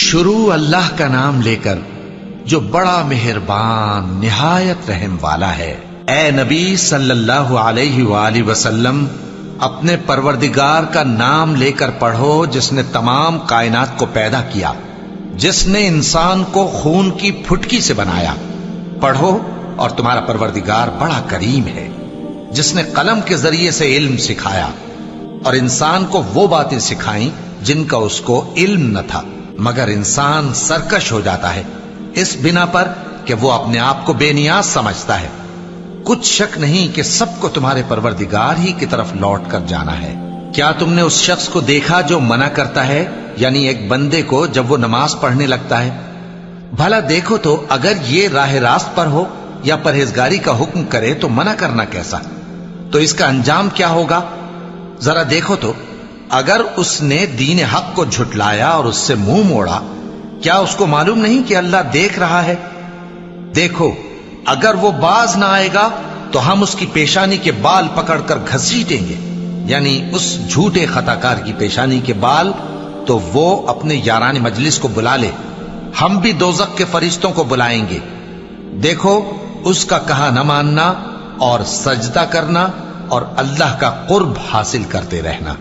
شروع اللہ کا نام لے کر جو بڑا مہربان نہایت رحم والا ہے۔ اے نبی صلی اللہ علیہ وآلہ وسلم، اپنے پروردگار کا نام لے کر پڑھو جس نے تمام کائنات کو پیدا کیا، جس نے انسان کو خون کی پھٹکی سے بنایا۔ پڑھو اور تمہارا پروردگار بڑا کریم ہے، جس نے قلم کے ذریعے سے علم سکھایا اور انسان کو وہ باتیں سکھائیں جن کا اس کو علم نہ تھا، مگر انسان سرکش ہو جاتا ہے اس بنا پر کہ وہ اپنے آپ کو بے نیاز سمجھتا ہے۔ کچھ شک نہیں کہ سب کو تمہارے پروردگار ہی کی طرف لوٹ کر جانا ہے۔ کیا تم نے اس شخص کو دیکھا جو منع کرتا ہے، یعنی ایک بندے کو جب وہ نماز پڑھنے لگتا ہے؟ بھلا دیکھو تو اگر یہ راہ راست پر ہو یا پرہیزگاری کا حکم کرے تو منع کرنا کیسا؟ تو اس کا انجام کیا ہوگا؟ ذرا دیکھو تو اگر اس نے دین حق کو جھٹلایا اور اس سے منہ موڑا، کیا اس کو معلوم نہیں کہ اللہ دیکھ رہا ہے؟ دیکھو اگر وہ باز نہ آئے گا تو ہم اس کی پیشانی کے بال پکڑ کر گھسیٹیں گے، یعنی اس جھوٹے خطا کار کی پیشانی کے بال، تو وہ اپنے یاران مجلس کو بلا لے، ہم بھی دوزخ کے فرشتوں کو بلائیں گے۔ دیکھو اس کا کہا نہ ماننا اور سجدہ کرنا اور اللہ کا قرب حاصل کرتے رہنا۔